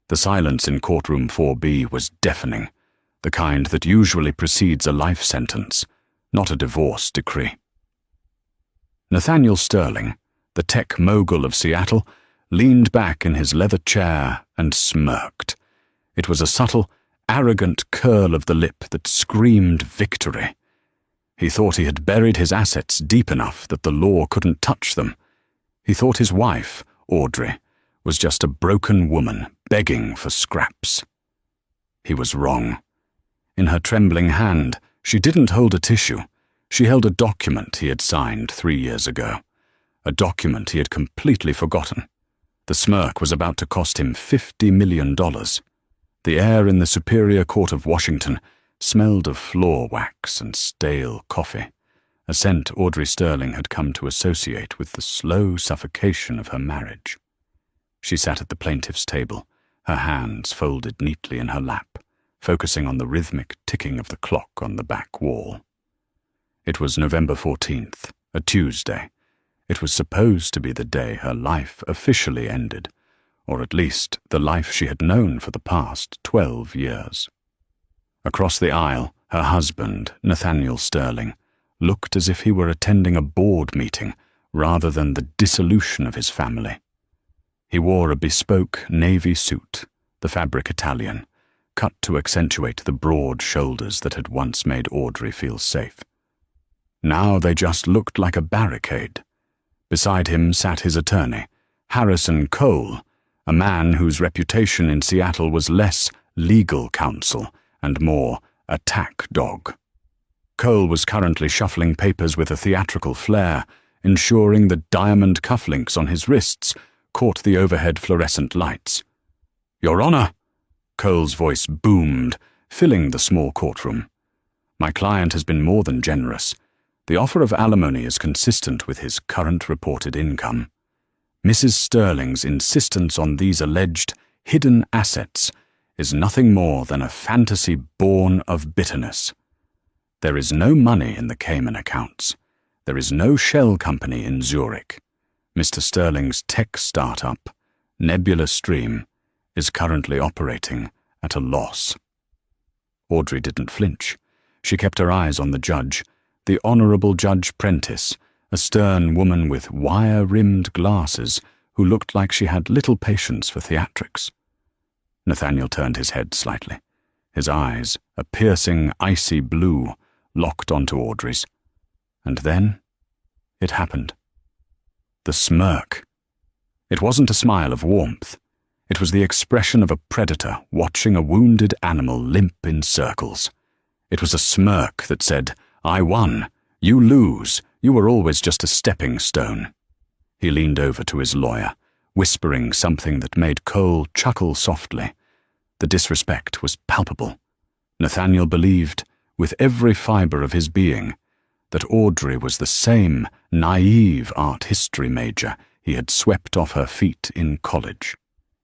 The silence in courtroom 4B was deafening, the kind that usually precedes a life sentence, not a divorce decree. Nathaniel Sterling, the tech mogul of Seattle, leaned back in his leather chair and smirked. It was a subtle, arrogant curl of the lip that screamed victory. He thought he had buried his assets deep enough that the law couldn't touch them. He thought his wife, Audrey, was just a broken woman begging for scraps. He was wrong. In her trembling hand, she didn't hold a tissue. She held a document he had signed 3 years ago. A document he had completely forgotten. The smirk was about to cost him $50 million. The air in the Superior Court of Washington smelled of floor wax and stale coffee, a scent Audrey Sterling had come to associate with the slow suffocation of her marriage. She sat at the plaintiff's table, her hands folded neatly in her lap, focusing on the rhythmic ticking of the clock on the back wall. It was November 14th, a Tuesday. It was supposed to be the day her life officially ended, or at least the life she had known for the past 12 years. Across the aisle, her husband, Nathaniel Sterling, looked as if he were attending a board meeting rather than the dissolution of his family. He wore a bespoke navy suit, the fabric Italian, cut to accentuate the broad shoulders that had once made Audrey feel safe. Now they just looked like a barricade. Beside him sat his attorney, Harrison Cole, a man whose reputation in Seattle was less legal counsel and more attack dog. Cole was currently shuffling papers with a theatrical flair, ensuring the diamond cufflinks on his wrists caught the overhead fluorescent lights. "Your Honor!" Cole's voice boomed, filling the small courtroom. "My client has been more than generous. The offer of alimony is consistent with his current reported income. Mrs. Sterling's insistence on these alleged hidden assets is nothing more than a fantasy born of bitterness. There is no money in the Cayman accounts. There is no shell company in Zurich. Mr. Sterling's tech startup, Nebula Stream, is currently operating at a loss." Audrey didn't flinch. She kept her eyes on the judge, the Honorable Judge Prentice, a stern woman with wire-rimmed glasses who looked like she had little patience for theatrics. Nathaniel turned his head slightly. His eyes, a piercing, icy blue, locked onto Audrey's. And then it happened. The smirk. It wasn't a smile of warmth. It was the expression of a predator watching a wounded animal limp in circles. It was a smirk that said, "I won. You lose. You were always just a stepping stone." He leaned over to his lawyer, whispering something that made Cole chuckle softly. The disrespect was palpable. Nathaniel believed, with every fiber of his being, that Audrey was the same naive art history major he had swept off her feet in college.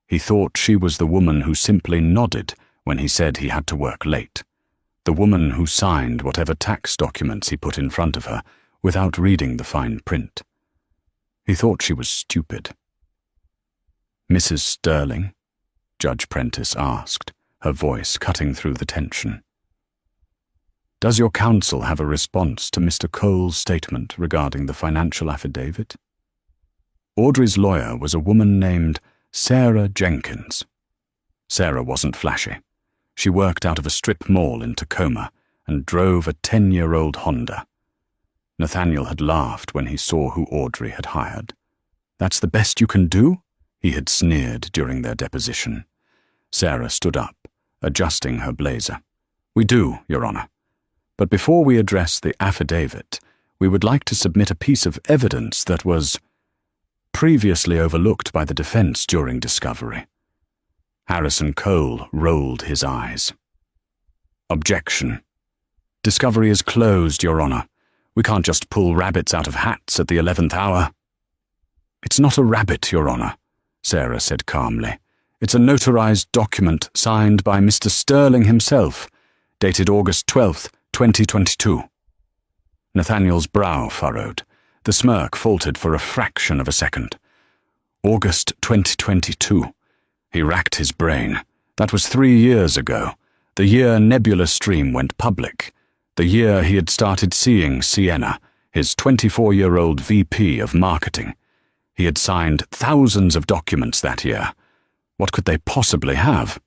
He thought she was the woman who simply nodded when he said he had to work late, the woman who signed whatever tax documents he put in front of her without reading the fine print. He thought she was stupid. "Mrs. Sterling?" Judge Prentice asked, her voice cutting through the tension. "Does your counsel have a response to Mr. Cole's statement regarding the financial affidavit?" Audrey's lawyer was a woman named Sarah Jenkins. Sarah wasn't flashy. She worked out of a strip mall in Tacoma and drove a 10-year-old Honda. Nathaniel had laughed when he saw who Audrey had hired. "That's the best you can do?" he had sneered during their deposition. Sarah stood up, adjusting her blazer. "We do, Your Honor. But before we address the affidavit, we would like to submit a piece of evidence that was previously overlooked by the defense during discovery." Harrison Cole rolled his eyes. "Objection. Discovery is closed, Your Honor. We can't just pull rabbits out of hats at the 11th hour." "It's not a rabbit, Your Honor," Sarah said calmly. "It's a notarized document signed by Mr. Sterling himself, dated August 12th, 2022. Nathaniel's brow furrowed. The smirk faltered for a fraction of a second. August 2022. He racked his brain. That was 3 years ago, the year Nebula Stream went public, the year he had started seeing Sienna, his 24-year-old VP of marketing. He had signed thousands of documents that year. What could they possibly have?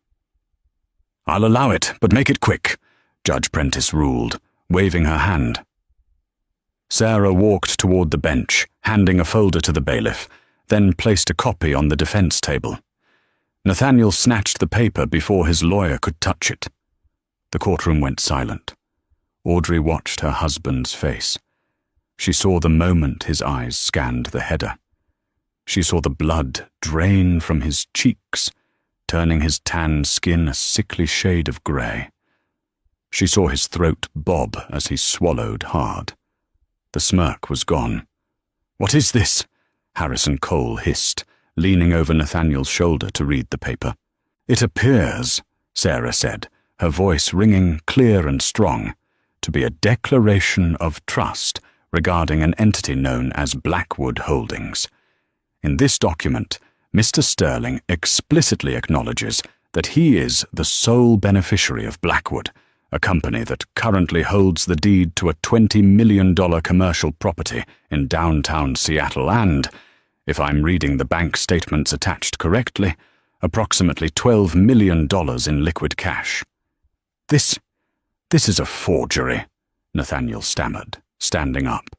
"I'll allow it, but make it quick," Judge Prentice ruled, waving her hand. Sarah walked toward the bench, handing a folder to the bailiff, then placed a copy on the defense table. Nathaniel snatched the paper before his lawyer could touch it. The courtroom went silent. Audrey watched her husband's face. She saw the moment his eyes scanned the header. She saw the blood drain from his cheeks, turning his tan skin a sickly shade of grey. She saw his throat bob as he swallowed hard. The smirk was gone. "What is this?" Harrison Cole hissed, leaning over Nathaniel's shoulder to read the paper. "It appears," Sarah said, her voice ringing clear and strong, "to be a declaration of trust regarding an entity known as Blackwood Holdings. In this document, Mr. Sterling explicitly acknowledges that he is the sole beneficiary of Blackwood, a company that currently holds the deed to a $20 million commercial property in downtown Seattle and, if I'm reading the bank statements attached correctly, approximately $12 million in liquid cash." This is a forgery," Nathaniel stammered, standing up.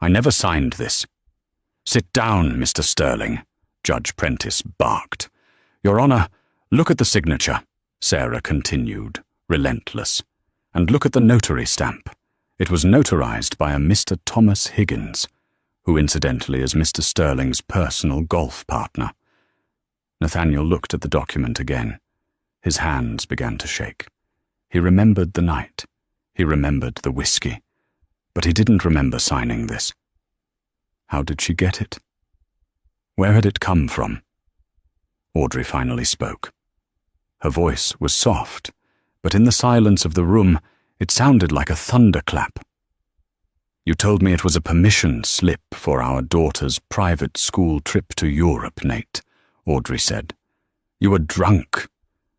"I never signed this." "Sit down, Mr. Sterling," Judge Prentice barked. "Your Honor, look at the signature," Sarah continued, relentless. "And look at the notary stamp. It was notarized by a Mr. Thomas Higgins, who incidentally is Mr. Sterling's personal golf partner." Nathaniel looked at the document again. His hands began to shake. He remembered the night. He remembered the whiskey. But he didn't remember signing this. How did she get it? Where had it come from? Audrey finally spoke. Her voice was soft, but in the silence of the room, it sounded like a thunderclap. "You told me it was a permission slip for our daughter's private school trip to Europe, Nate," Audrey said. "You were drunk.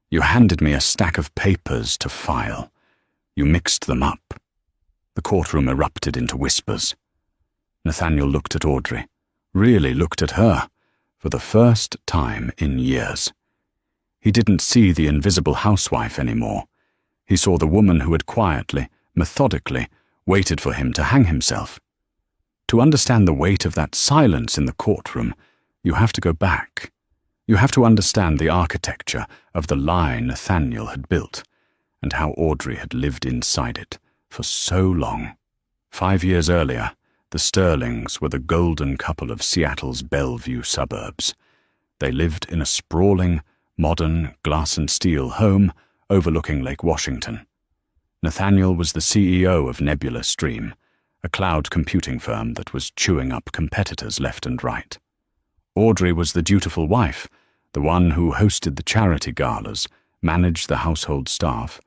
You handed me a stack of papers to file. You mixed them up." The courtroom erupted into whispers. Nathaniel looked at Audrey, really looked at her, for the first time in years. He didn't see the invisible housewife anymore. He saw the woman who had quietly, methodically, waited for him to hang himself. To understand the weight of that silence in the courtroom, you have to go back. You have to understand the architecture of the lie Nathaniel had built, and how Audrey had lived inside it for so long. 5 years earlier, the Sterlings were the golden couple of Seattle's Bellevue suburbs. They lived in a sprawling, modern, glass and steel home overlooking Lake Washington. Nathaniel was the CEO of Nebula Stream, a cloud computing firm that was chewing up competitors left and right. Audrey was the dutiful wife, the one who hosted the charity galas, managed the household staff,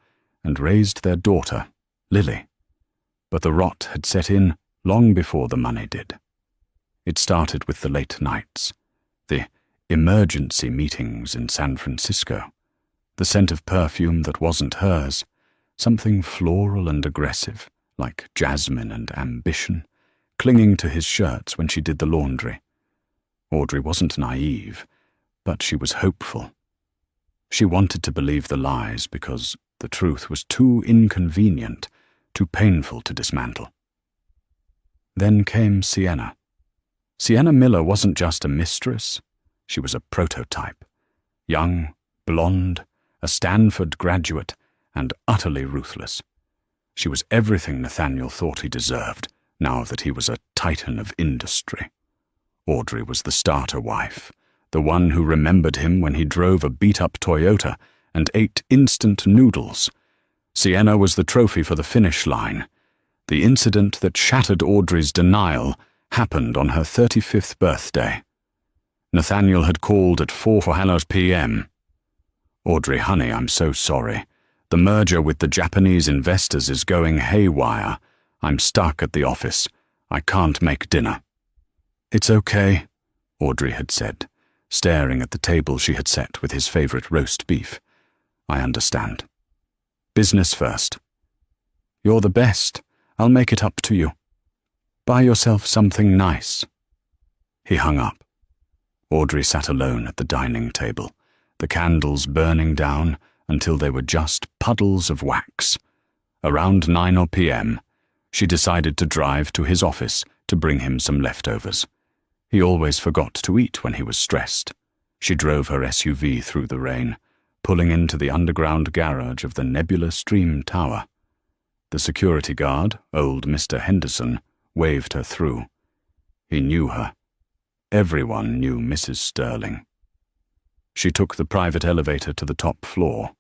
and raised their daughter, Lily. But the rot had set in long before the money did. It started with the late nights, the emergency meetings in San Francisco, the scent of perfume that wasn't hers, something floral and aggressive, like jasmine and ambition, clinging to his shirts when she did the laundry. Audrey wasn't naive, but she was hopeful. She wanted to believe the lies because the truth was too inconvenient, too painful to dismantle. Then came Sienna. Sienna Miller wasn't just a mistress, she was a prototype. Young, blonde, a Stanford graduate, and utterly ruthless. She was everything Nathaniel thought he deserved, now that he was a titan of industry. Audrey was the starter wife, the one who remembered him when he drove a beat-up Toyota and ate instant noodles. Sienna was the trophy for the finish line. The incident that shattered Audrey's denial happened on her 35th birthday. Nathaniel had called at 4 p.m. "Audrey, honey, I'm so sorry. The merger with the Japanese investors is going haywire. I'm stuck at the office. I can't make dinner." "It's okay," Audrey had said, staring at the table she had set with his favorite roast beef. "I understand. Business first. You're the best. I'll make it up to you. Buy yourself something nice." He hung up. Audrey sat alone at the dining table, the candles burning down until they were just puddles of wax. Around 9 p.m., she decided to drive to his office to bring him some leftovers. He always forgot to eat when he was stressed. She drove her SUV through the rain, pulling into the underground garage of the Nebula Stream Tower. The security guard, old Mr. Henderson, waved her through. He knew her. Everyone knew Mrs. Sterling. She took the private elevator to the top floor.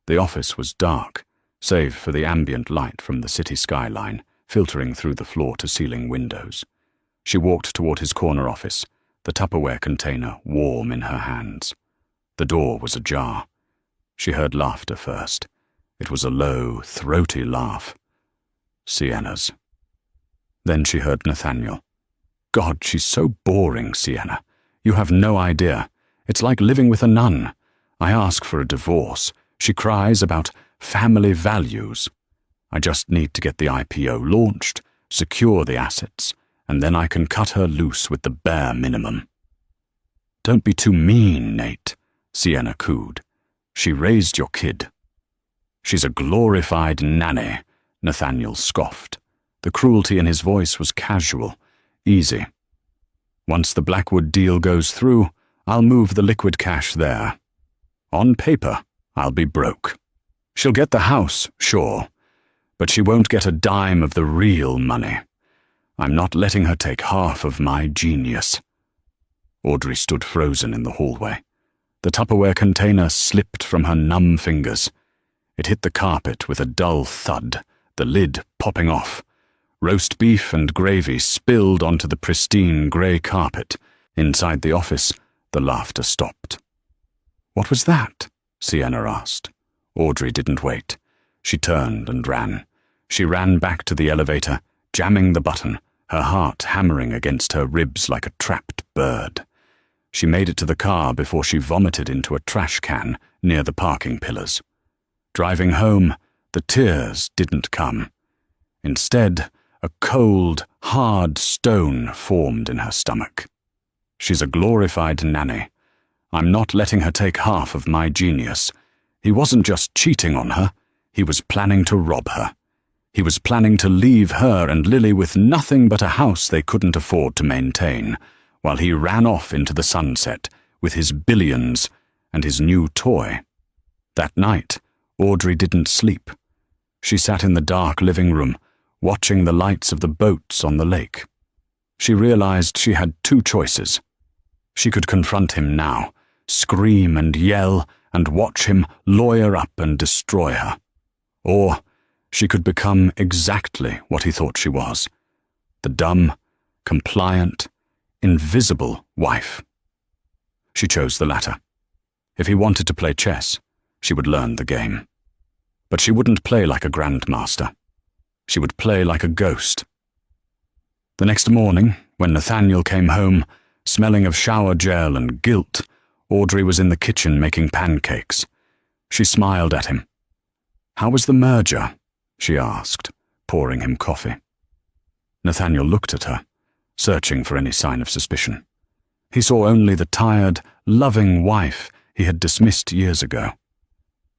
The office was dark, save for the ambient light from the city skyline filtering through the floor-to-ceiling windows. She walked toward his corner office, the Tupperware container warm in her hands. The door was ajar. She heard laughter first. It was a low, throaty laugh. Sienna's. Then she heard Nathaniel. "God, she's so boring, Sienna. You have no idea. It's like living with a nun. I ask for a divorce. She cries about family values. I just need to get the IPO launched, secure the assets, and then I can cut her loose with the bare minimum." "Don't be too mean, Nate," Sienna cooed. "She raised your kid." "She's a glorified nanny," Nathaniel scoffed. The cruelty in his voice was casual, easy. "Once the Blackwood deal goes through, I'll move the liquid cash there. On paper, I'll be broke. She'll get the house, sure, but she won't get a dime of the real money. I'm not letting her take half of my genius." Audrey stood frozen in the hallway. The Tupperware container slipped from her numb fingers. It hit the carpet with a dull thud, the lid popping off. Roast beef and gravy spilled onto the pristine grey carpet. Inside the office, the laughter stopped. "What was that?" Sienna asked. Audrey didn't wait. She turned and ran. She ran back to the elevator, jamming the button, her heart hammering against her ribs like a trapped bird. She made it to the car before she vomited into a trash can near the parking pillars. Driving home, the tears didn't come. Instead, a cold, hard stone formed in her stomach. "She's a glorified nanny. I'm not letting her take half of my genius. He wasn't just cheating on her, he was planning to rob her. He was planning to leave her and Lily with nothing but a house they couldn't afford to maintain, while he ran off into the sunset with his billions and his new toy." That night, Audrey didn't sleep. She sat in the dark living room, watching the lights of the boats on the lake. She realized she had two choices. She could confront him now, scream and yell, and watch him lawyer up and destroy her. Or she could become exactly what he thought she was, the dumb, compliant, invisible wife. She chose the latter. If he wanted to play chess, she would learn the game. But she wouldn't play like a grandmaster. She would play like a ghost. The next morning, when Nathaniel came home, smelling of shower gel and guilt, Audrey was in the kitchen making pancakes. She smiled at him. "How was the merger?" she asked, pouring him coffee. Nathaniel looked at her, searching for any sign of suspicion. He saw only the tired, loving wife he had dismissed years ago.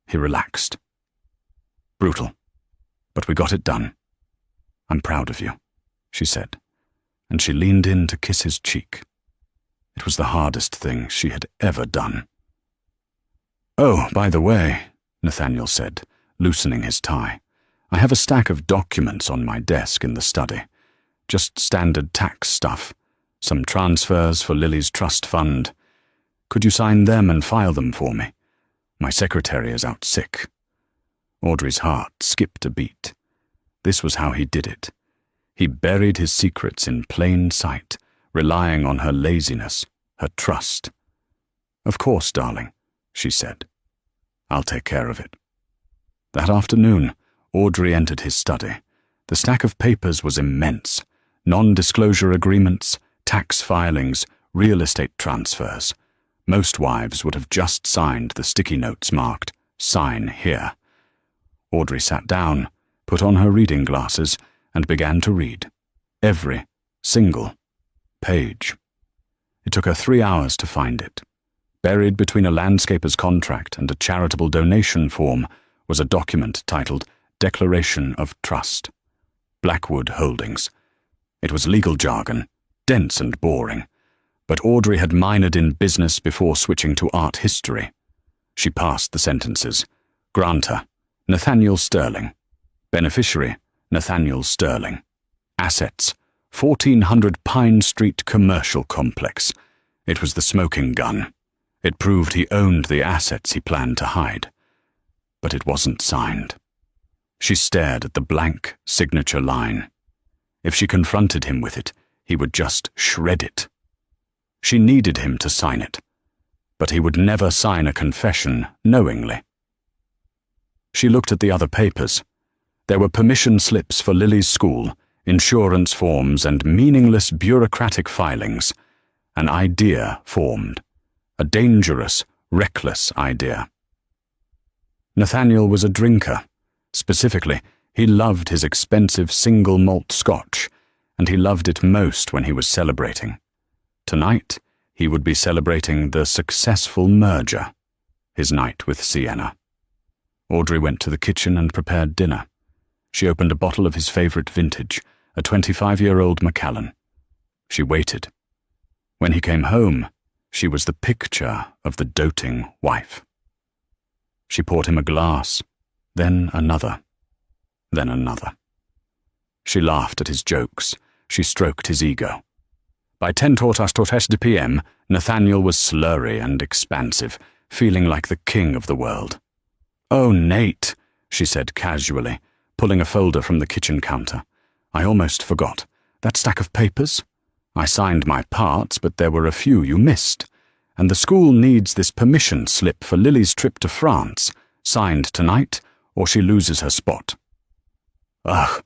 He relaxed. "Brutal, but we got it done. I'm proud of you," she said, and she leaned in to kiss his cheek. It was the hardest thing she had ever done. "Oh, by the way," Nathaniel said, loosening his tie, "I have a stack of documents on my desk in the study. Just standard tax stuff. Some transfers for Lily's trust fund. Could you sign them and file them for me? My secretary is out sick." Audrey's heart skipped a beat. This was how he did it. He buried his secrets in plain sight, relying on her laziness, her trust. "Of course, darling," she said. "I'll take care of it." That afternoon, Audrey entered his study. The stack of papers was immense. Non-disclosure agreements, tax filings, real estate transfers. Most wives would have just signed the sticky notes marked, "Sign here." Audrey sat down, put on her reading glasses, and began to read. Every single page. It took her 3 hours to find it. Buried between a landscaper's contract and a charitable donation form was a document titled Declaration of Trust. Blackwood Holdings. It was legal jargon, dense and boring, but Audrey had minored in business before switching to art history. She passed the sentences. Grantor, Nathaniel Sterling. Beneficiary, Nathaniel Sterling. Assets, 1400 Pine Street Commercial Complex. It was the smoking gun. It proved he owned the assets he planned to hide. But it wasn't signed. She stared at the blank signature line. If she confronted him with it, he would just shred it. She needed him to sign it, but he would never sign a confession knowingly. She looked at the other papers. There were permission slips for Lily's school, insurance forms, and meaningless bureaucratic filings. An idea formed. A dangerous, reckless idea. Nathaniel was a drinker. Specifically, he loved his expensive single malt scotch, and he loved it most when he was celebrating. Tonight, he would be celebrating the successful merger, his night with Sienna. Audrey went to the kitchen and prepared dinner. She opened a bottle of his favorite vintage, a 25-year-old Macallan. She waited. When he came home, she was the picture of the doting wife. She poured him a glass, then another, then another. She laughed at his jokes. She stroked his ego. By 10:15 p.m., Nathaniel was slurry and expansive, feeling like the king of the world. "Oh, Nate," she said casually, pulling a folder from the kitchen counter. "I almost forgot. That stack of papers? I signed my parts, but there were a few you missed. And the school needs this permission slip for Lily's trip to France, signed tonight, or she loses her spot." "Ugh,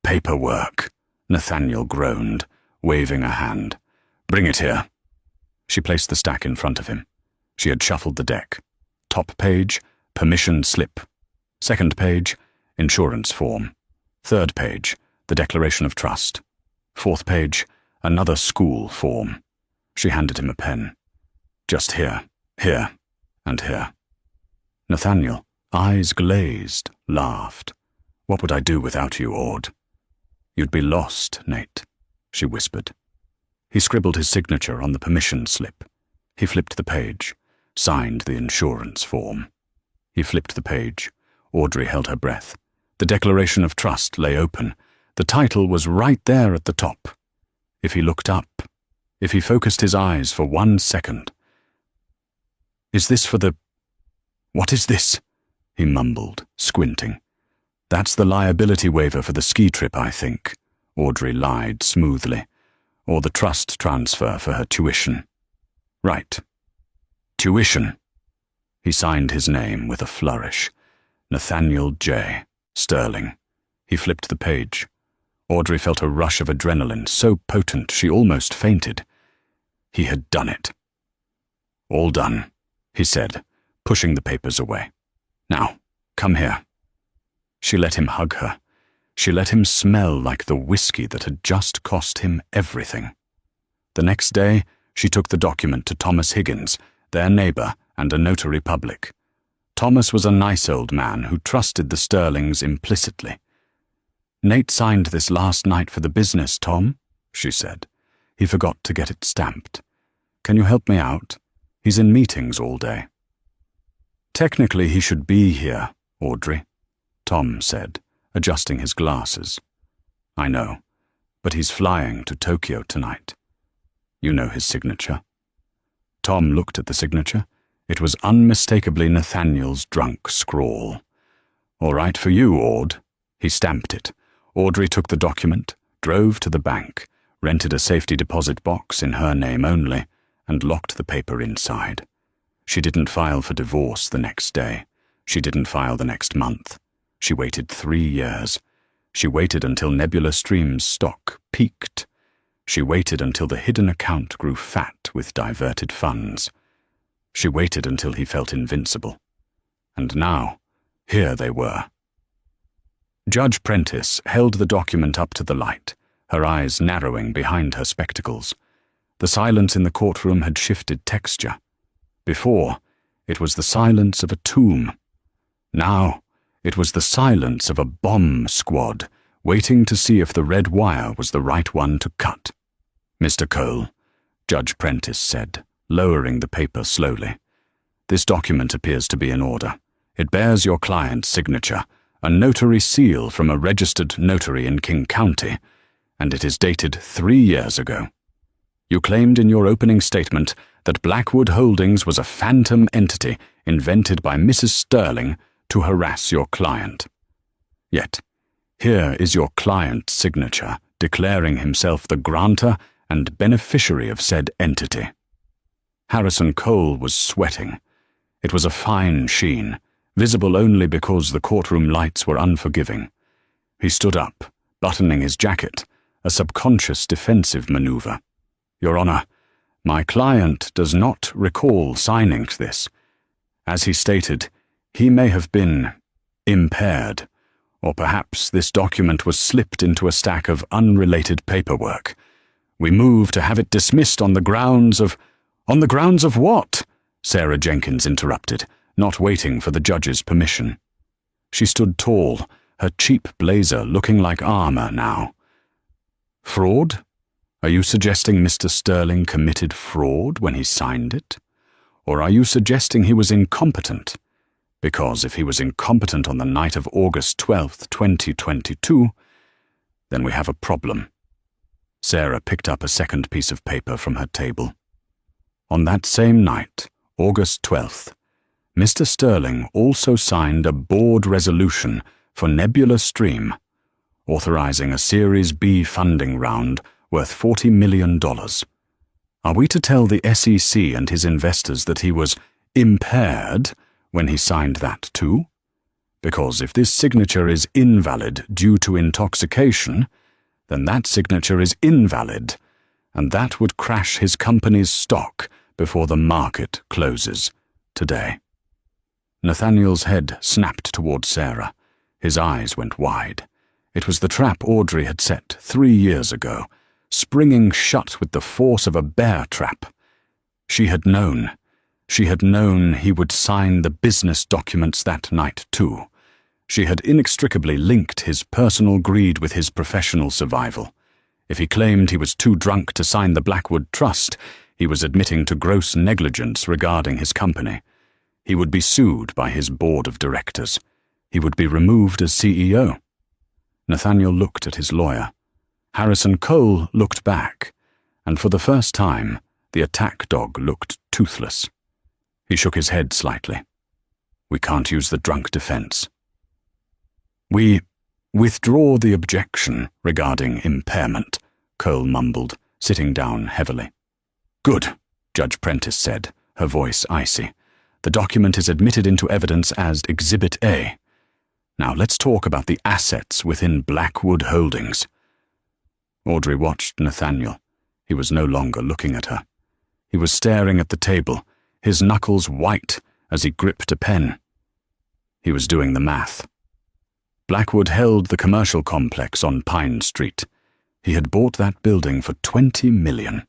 paperwork," Nathaniel groaned, waving a hand. "Bring it here." She placed the stack in front of him. She had shuffled the deck. Top page, permission slip. Second page, insurance form. Third page, the Declaration of Trust. Fourth page, another school form. She handed him a pen. "Just here, here, and here." Nathaniel, eyes glazed, laughed. "What would I do without you, Aud?" "You'd be lost, Nate," she whispered. He scribbled his signature on the permission slip. He flipped the page, signed the insurance form. He flipped the page. Audrey held her breath. The Declaration of Trust lay open. The title was right there at the top. If he looked up, if he focused his eyes for 1 second. "Is this for the... What is this?" he mumbled, squinting. "That's the liability waiver for the ski trip, I think," Audrey lied smoothly. "Or the trust transfer for her tuition." "Right. Tuition." He signed his name with a flourish. Nathaniel J. Sterling. He flipped the page. Audrey felt a rush of adrenaline so potent she almost fainted. He had done it. "All done," he said, pushing the papers away. "Now, come here." She let him hug her. She let him smell like the whiskey that had just cost him everything. The next day, she took the document to Thomas Higgins, their neighbor and a notary public. Thomas was a nice old man who trusted the Sterlings implicitly. "Nate signed this last night for the business, Tom," she said. "He forgot to get it stamped. Can you help me out? He's in meetings all day." "Technically, he should be here, Audrey," Tom said, adjusting his glasses. "I know, but he's flying to Tokyo tonight. You know his signature." Tom looked at the signature. It was unmistakably Nathaniel's drunk scrawl. "All right for you, Aud." He stamped it. Audrey took the document, drove to the bank, rented a safety deposit box in her name only, and locked the paper inside. She didn't file for divorce the next day. She didn't file the next month. She waited 3 years. She waited until Nebula Stream's stock peaked. She waited until the hidden account grew fat with diverted funds. She waited until he felt invincible. And now, here they were. Judge Prentice held the document up to the light, her eyes narrowing behind her spectacles. The silence in the courtroom had shifted texture. Before, it was the silence of a tomb. Now, it was the silence of a bomb squad, waiting to see if the red wire was the right one to cut. "Mr. Cole," Judge Prentice said, lowering the paper slowly. "This document appears to be in order. It bears your client's signature, a notary seal from a registered notary in King County, and it is dated 3 years ago. You claimed in your opening statement that Blackwood Holdings was a phantom entity invented by Mrs. Sterling to harass your client. Yet, here is your client's signature declaring himself the grantor and beneficiary of said entity." Harrison Cole was sweating. It was a fine sheen, visible only because the courtroom lights were unforgiving. He stood up, buttoning his jacket, a subconscious defensive maneuver. "Your Honor, my client does not recall signing this. As he stated, he may have been impaired, or perhaps this document was slipped into a stack of unrelated paperwork. We move to have it dismissed on the grounds of—" "On the grounds of what?" Sarah Jenkins interrupted, not waiting for the judge's permission. She stood tall, her cheap blazer looking like armor now. "Fraud? Are you suggesting Mr. Sterling committed fraud when he signed it? Or are you suggesting he was incompetent? Because if he was incompetent on the night of August 12th, 2022, then we have a problem." Sarah picked up a second piece of paper from her table. On that same night, August 12th, Mr. Sterling also signed a board resolution for Nebula Stream, authorizing a Series B funding round worth $40 million. Are we to tell the SEC and his investors that he was impaired when he signed that too? Because if this signature is invalid due to intoxication, then that signature is invalid, and that would crash his company's stock before the market closes today. Nathaniel's head snapped toward Sarah. His eyes went wide. It was the trap Audrey had set 3 years ago, springing shut with the force of a bear trap. She had known he would sign the business documents that night too. She had inextricably linked his personal greed with his professional survival. If he claimed he was too drunk to sign the Blackwood Trust, he was admitting to gross negligence regarding his company. He would be sued by his board of directors. He would be removed as CEO. Nathaniel looked at his lawyer. Harrison Cole looked back, and for the first time, the attack dog looked toothless. He shook his head slightly. "We can't use the drunk defense." "We withdraw the objection regarding impairment," Cole mumbled, sitting down heavily. "Good," Judge Prentice said, her voice icy. "The document is admitted into evidence as Exhibit A. Now let's talk about the assets within Blackwood Holdings." Audrey watched Nathaniel. He was no longer looking at her. He was staring at the table, his knuckles white as he gripped a pen. He was doing the math. Blackwood held the commercial complex on Pine Street. He had bought that building for $20 million.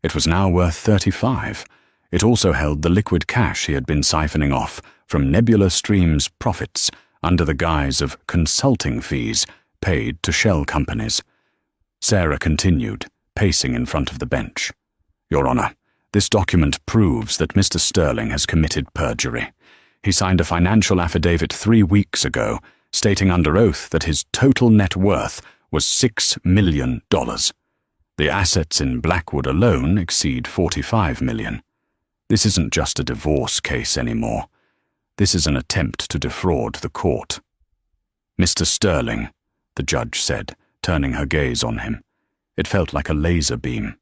It was now worth $35. It also held the liquid cash he had been siphoning off from Nebula Stream's profits under the guise of consulting fees paid to shell companies. Sarah continued, pacing in front of the bench. "Your Honor, this document proves that Mr. Sterling has committed perjury. He signed a financial affidavit 3 weeks ago, stating under oath that his total net worth was $6 million. The assets in Blackwood alone exceed $45 million. This isn't just a divorce case anymore. This is an attempt to defraud the court." "Mr. Sterling," the judge said, turning her gaze on him. It felt like a laser beam.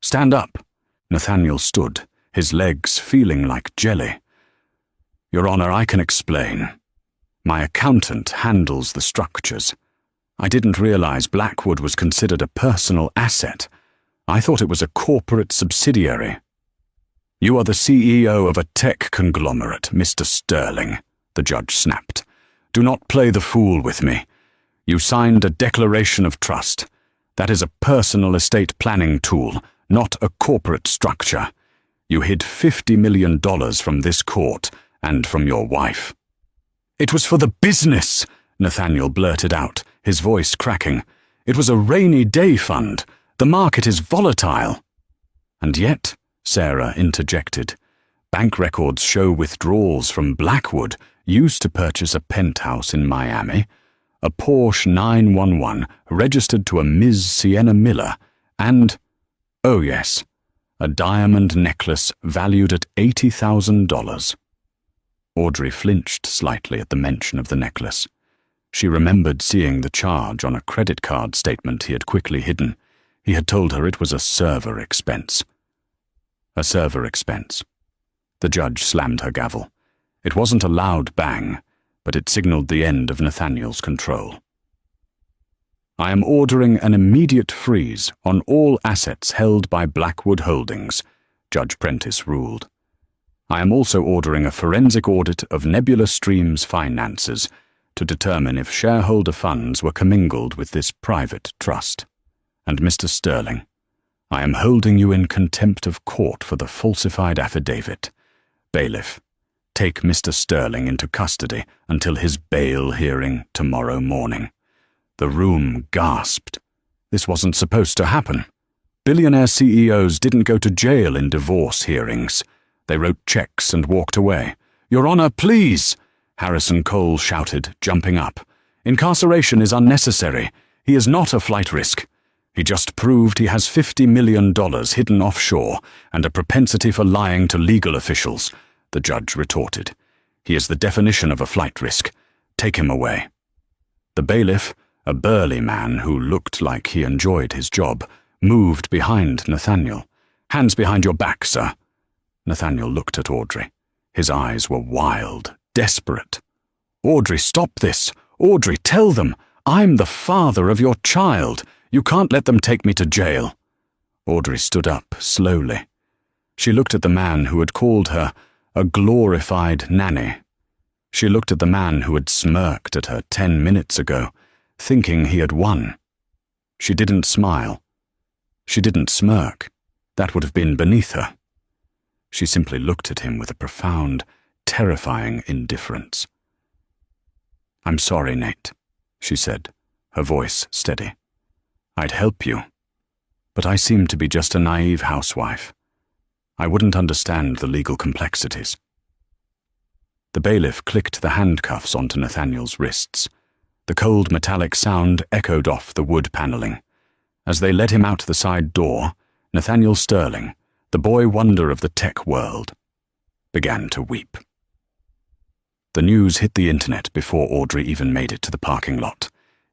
"Stand up." Nathaniel stood, his legs feeling like jelly. "Your Honor, I can explain. My accountant handles the structures. I didn't realize Blackwood was considered a personal asset. I thought it was a corporate subsidiary." You are the CEO of a tech conglomerate, Mr. Sterling, the judge snapped. Do not play the fool with me. You signed a declaration of trust. That is a personal estate planning tool, not a corporate structure. You hid $50 million from this court and from your wife. It was for the business, Nathaniel blurted out, his voice cracking. It was a rainy day fund. The market is volatile. And yet, Sarah interjected, bank records show withdrawals from Blackwood used to purchase a penthouse in Miami, a Porsche 911 registered to a Ms. Sienna Miller, and, oh yes, a diamond necklace valued at $80,000. Audrey flinched slightly at the mention of the necklace. She remembered seeing the charge on a credit card statement he had quickly hidden. He had told her it was a server expense. A server expense. The judge slammed her gavel. It wasn't a loud bang, but it signaled the end of Nathaniel's control. I am ordering an immediate freeze on all assets held by Blackwood Holdings, Judge Prentice ruled. I am also ordering a forensic audit of Nebula Stream's finances to determine if shareholder funds were commingled with this private trust. And Mr. Sterling, I am holding you in contempt of court for the falsified affidavit. Bailiff, take Mr. Sterling into custody until his bail hearing tomorrow morning. The room gasped. This wasn't supposed to happen. Billionaire CEOs didn't go to jail in divorce hearings. They wrote checks and walked away. Your Honor, please! Harrison Cole shouted, jumping up. Incarceration is unnecessary. He is not a flight risk. He just proved he has $50 million hidden offshore and a propensity for lying to legal officials, the judge retorted. He is the definition of a flight risk. Take him away. The bailiff, a burly man who looked like he enjoyed his job, moved behind Nathaniel. Hands behind your back, sir. Nathaniel looked at Audrey. His eyes were wild, desperate. Audrey, stop this. Audrey, tell them. I'm the father of your child. You can't let them take me to jail. Audrey stood up slowly. She looked at the man who had called her a glorified nanny. She looked at the man who had smirked at her 10 minutes ago, thinking he had won. She didn't smile. She didn't smirk. That would have been beneath her. She simply looked at him with a profound, terrifying indifference. I'm sorry, Nate, she said, her voice steady. I'd help you, but I seem to be just a naive housewife. I wouldn't understand the legal complexities. The bailiff clicked the handcuffs onto Nathaniel's wrists. The cold metallic sound echoed off the wood paneling. As they led him out the side door, Nathaniel Sterling, the boy wonder of the tech world, began to weep. The news hit the internet before Audrey even made it to the parking lot.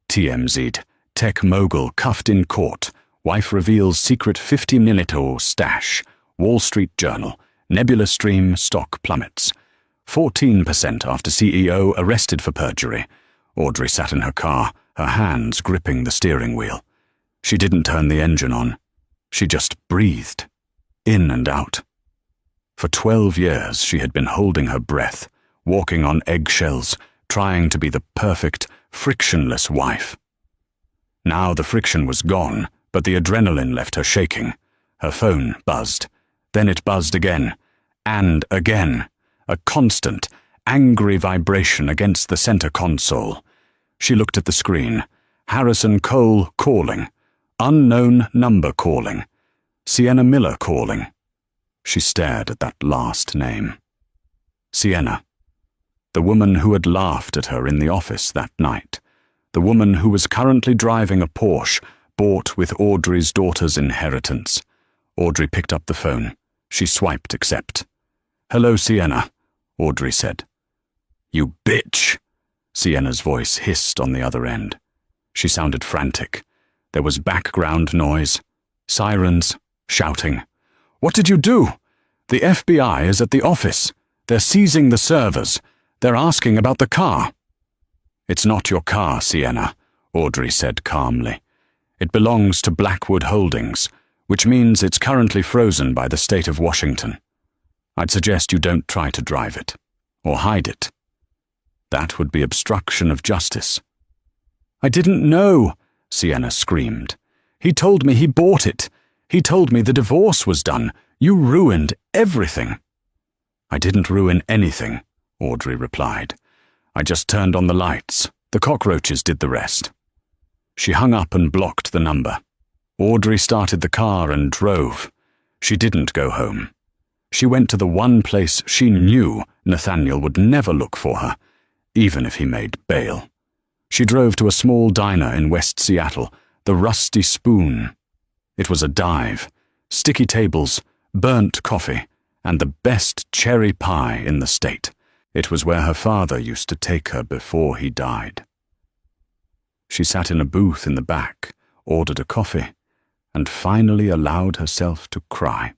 TMZ'd. Tech mogul cuffed in court. Wife reveals secret $50 million stash. Wall Street Journal. Nebula Stream stock plummets. 14% after CEO arrested for perjury. Audrey sat in her car, her hands gripping the steering wheel. She didn't turn the engine on. She just breathed. In and out. For 12 years she had been holding her breath, walking on eggshells, trying to be the perfect, frictionless wife. Now the friction was gone, but the adrenaline left her shaking. Her phone buzzed. Then it buzzed again. And again. A constant, angry vibration against the center console. She looked at the screen. Harrison Cole calling. Unknown number calling. Sienna Miller calling. She stared at that last name. Sienna. The woman who had laughed at her in the office that night. The woman who was currently driving a Porsche bought with Audrey's daughter's inheritance. Audrey picked up the phone. She swiped accept. Hello, Sienna, Audrey said. You bitch, Sienna's voice hissed on the other end. She sounded frantic. There was background noise, sirens, shouting. What did you do? The FBI is at the office. They're seizing the servers. They're asking about the car. It's not your car, Sienna, Audrey said calmly. It belongs to Blackwood Holdings, which means it's currently frozen by the state of Washington. I'd suggest you don't try to drive it, or hide it. That would be obstruction of justice." "I didn't know," Sienna screamed. "He told me he bought it. He told me the divorce was done. You ruined everything." "I didn't ruin anything," Audrey replied. "I just turned on the lights. The cockroaches did the rest." She hung up and blocked the number. Audrey started the car and drove. She didn't go home. She went to the one place she knew Nathaniel would never look for her, even if he made bail. She drove to a small diner in West Seattle, the Rusty Spoon. It was a dive, sticky tables, burnt coffee, and the best cherry pie in the state. It was where her father used to take her before he died. She sat in a booth in the back, ordered a coffee, and finally allowed herself to cry.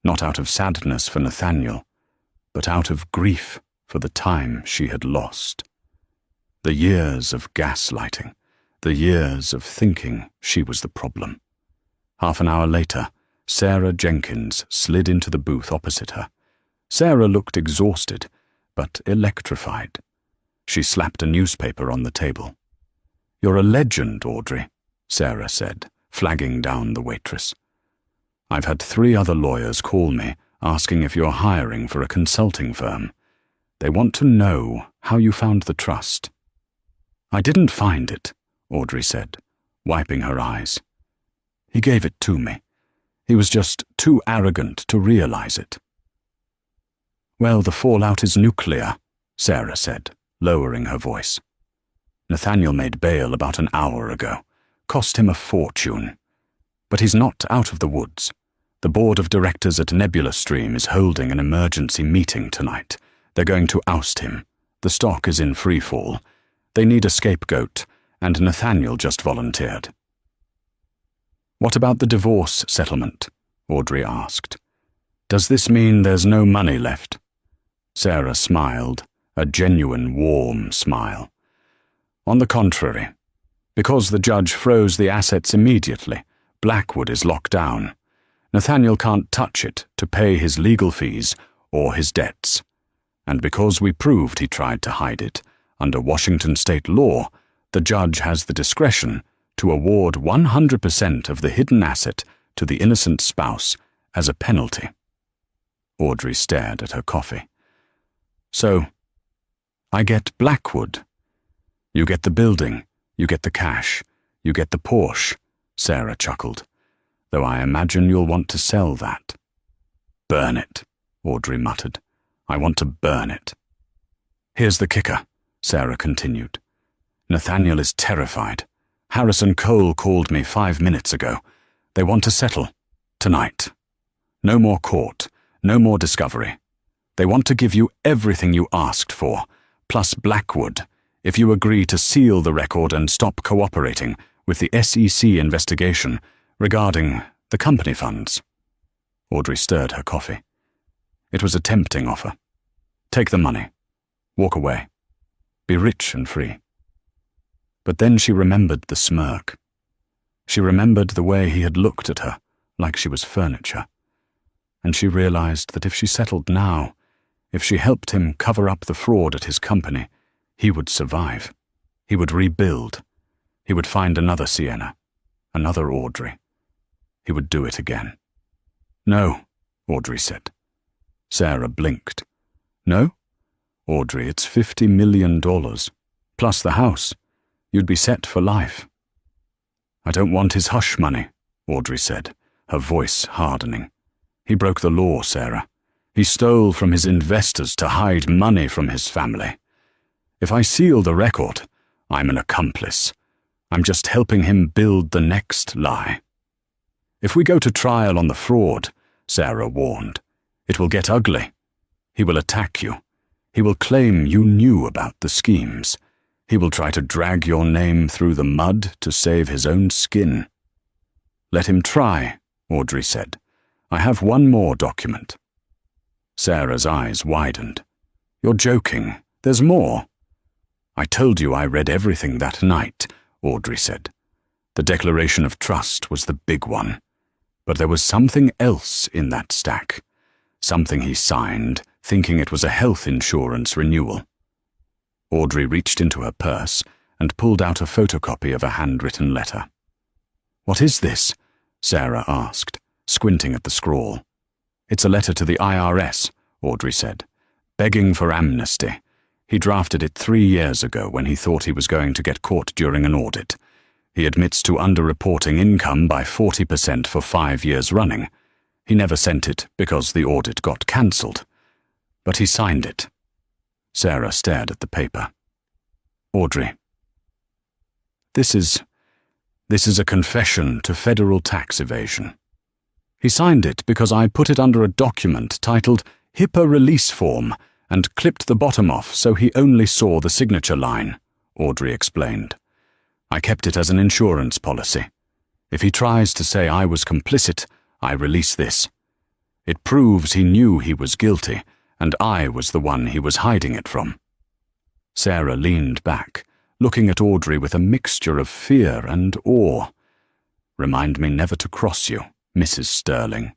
Not out of sadness for Nathaniel, but out of grief for the time she had lost. The years of gaslighting, the years of thinking she was the problem. Half an hour later, Sarah Jenkins slid into the booth opposite her. Sarah looked exhausted, but electrified. She slapped a newspaper on the table. "You're a legend, Audrey," Sarah said, flagging down the waitress. "I've had 3 other lawyers call me, asking if you're hiring for a consulting firm. They want to know how you found the trust." "I didn't find it," Audrey said, wiping her eyes. "He gave it to me. He was just too arrogant to realize it." "Well, the fallout is nuclear," Sarah said, lowering her voice. "Nathaniel made bail about an hour ago. Cost him a fortune. But he's not out of the woods. The board of directors at Nebula Stream is holding an emergency meeting tonight. They're going to oust him. The stock is in free fall. They need a scapegoat, and Nathaniel just volunteered." "What about the divorce settlement?" Audrey asked. "Does this mean there's no money left?" Sarah smiled, a genuine warm smile. "On the contrary. Because the judge froze the assets immediately, Blackwood is locked down. Nathaniel can't touch it to pay his legal fees or his debts. And because we proved he tried to hide it, under Washington state law, the judge has the discretion to award 100% of the hidden asset to the innocent spouse as a penalty." Audrey stared at her coffee. "So, I get Blackwood. You get the building, you get the cash, you get the Porsche," Sarah chuckled, "though I imagine you'll want to sell that." "Burn it," Audrey muttered. "I want to burn it." "Here's the kicker," Sarah continued. "Nathaniel is terrified. Harrison Cole called me 5 minutes ago. They want to settle. Tonight. No more court. No more discovery. They want to give you everything you asked for, plus Blackwood, if you agree to seal the record and stop cooperating with the SEC investigation regarding the company funds." Audrey stirred her coffee. It was a tempting offer. Take the money. Walk away. Be rich and free. But then she remembered the smirk. She remembered the way he had looked at her, like she was furniture. And she realized that if she settled now, if she helped him cover up the fraud at his company, he would survive. He would rebuild. He would find another Sienna, another Audrey. He would do it again. "No," Audrey said. Sarah blinked. "No? Audrey, it's $50 million, plus the house. You'd be set for life." "I don't want his hush money," Audrey said, her voice hardening. "He broke the law, Sarah. He stole from his investors to hide money from his family. If I seal the record, I'm an accomplice. I'm just helping him build the next lie. If we go to trial on the fraud," Sarah warned, "it will get ugly. He will attack you. He will claim you knew about the schemes. He will try to drag your name through the mud to save his own skin." "Let him try," Audrey said. "I have one more document." Sarah's eyes widened. "You're joking. There's more." "I told you I read everything that night," Audrey said. "The Declaration of Trust was the big one. But there was something else in that stack. something he signed, thinking it was a health insurance renewal. Audrey reached into her purse and pulled out a photocopy of a handwritten letter. "What is this?" Sarah asked, squinting at the scrawl. "It's a letter to the IRS," Audrey said, "begging for amnesty. He drafted it 3 years ago when he thought he was going to get caught during an audit. He admits to underreporting income by 40% for 5 years running. He never sent it because the audit got cancelled. But he signed it." Sarah stared at the paper. "Audrey, this is a confession to federal tax evasion. He signed it because I put it under a document titled HIPAA Release Form and clipped the bottom off so he only saw the signature line," Audrey explained. "I kept it as an insurance policy. If he tries to say I was complicit, I release this. It proves he knew he was guilty, and I was the one he was hiding it from." Sarah leaned back, looking at Audrey with a mixture of fear and awe. "Remind me never to cross you, Mrs. Sterling."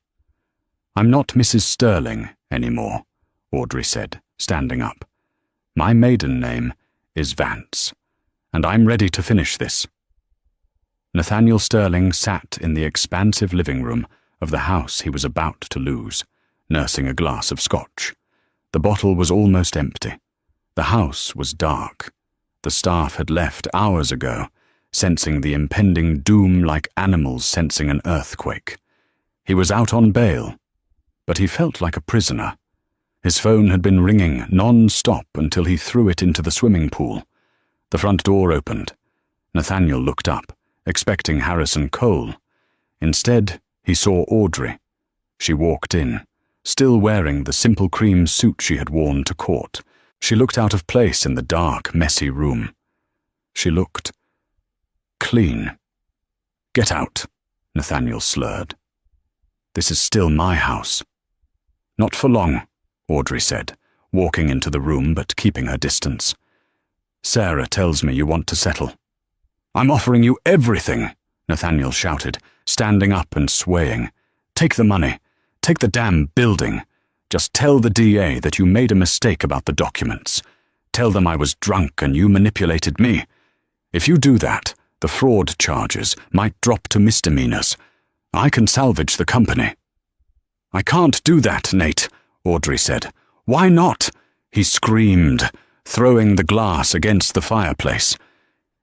"I'm not Mrs. Sterling anymore," Audrey said, standing up. "My maiden name is Vance, and I'm ready to finish this." Nathaniel Sterling sat in the expansive living room of the house he was about to lose, nursing a glass of scotch. The bottle was almost empty. The house was dark. The staff had left hours ago, sensing the impending doom like animals sensing an earthquake. He was out on bail, but he felt like a prisoner. His phone had been ringing non-stop until he threw it into the swimming pool. The front door opened. Nathaniel looked up, expecting Harrison Cole. Instead, he saw Audrey. She walked in, still wearing the simple cream suit she had worn to court. She looked out of place in the dark, messy room. She looked clean. "Get out," Nathaniel slurred. "This is still my house." "Not for long," Audrey said, walking into the room but keeping her distance. "Sarah tells me you want to settle." "I'm offering you everything," Nathaniel shouted, standing up and swaying. "Take the money. Take the damn building. Just tell the DA that you made a mistake about the documents. Tell them I was drunk and you manipulated me. If you do that, the fraud charges might drop to misdemeanors. I can salvage the company." "I can't do that, Nate," Audrey said. "Why not?" he screamed, throwing the glass against the fireplace.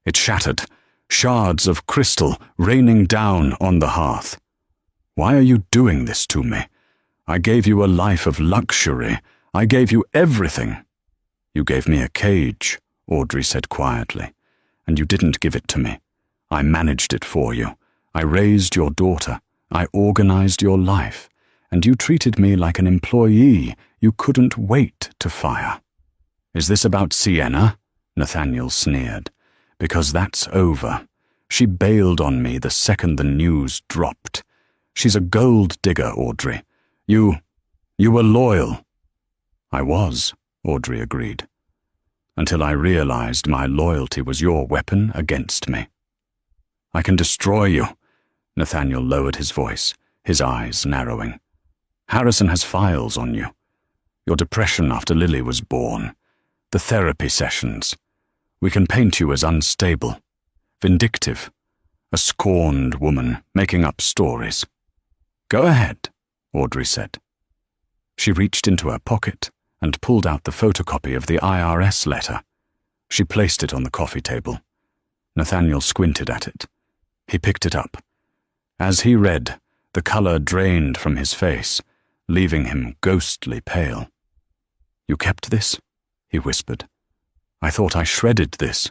It shattered, shards of crystal raining down on the hearth. "Why are you doing this to me? I gave you a life of luxury. I gave you everything." "You gave me a cage," Audrey said quietly, "and you didn't give it to me. I managed it for you. I raised your daughter. I organized your life. And you treated me like an employee you couldn't wait to fire." "Is this about Sienna?" Nathaniel sneered. "Because that's over. She bailed on me the second the news dropped. She's a gold digger, Audrey. You were loyal." "I was," Audrey agreed, "until I realized my loyalty was your weapon against me." "I can destroy you." Nathaniel lowered his voice, his eyes narrowing. "Harrison has files on you. Your depression after Lily was born. The therapy sessions. We can paint you as unstable, vindictive, a scorned woman making up stories." "Go ahead," Audrey said. She reached into her pocket and pulled out the photocopy of the IRS letter. She placed it on the coffee table. Nathaniel squinted at it. He picked it up. As he read, the color drained from his face, leaving him ghostly pale. "You kept this?" he whispered. "I thought I shredded this."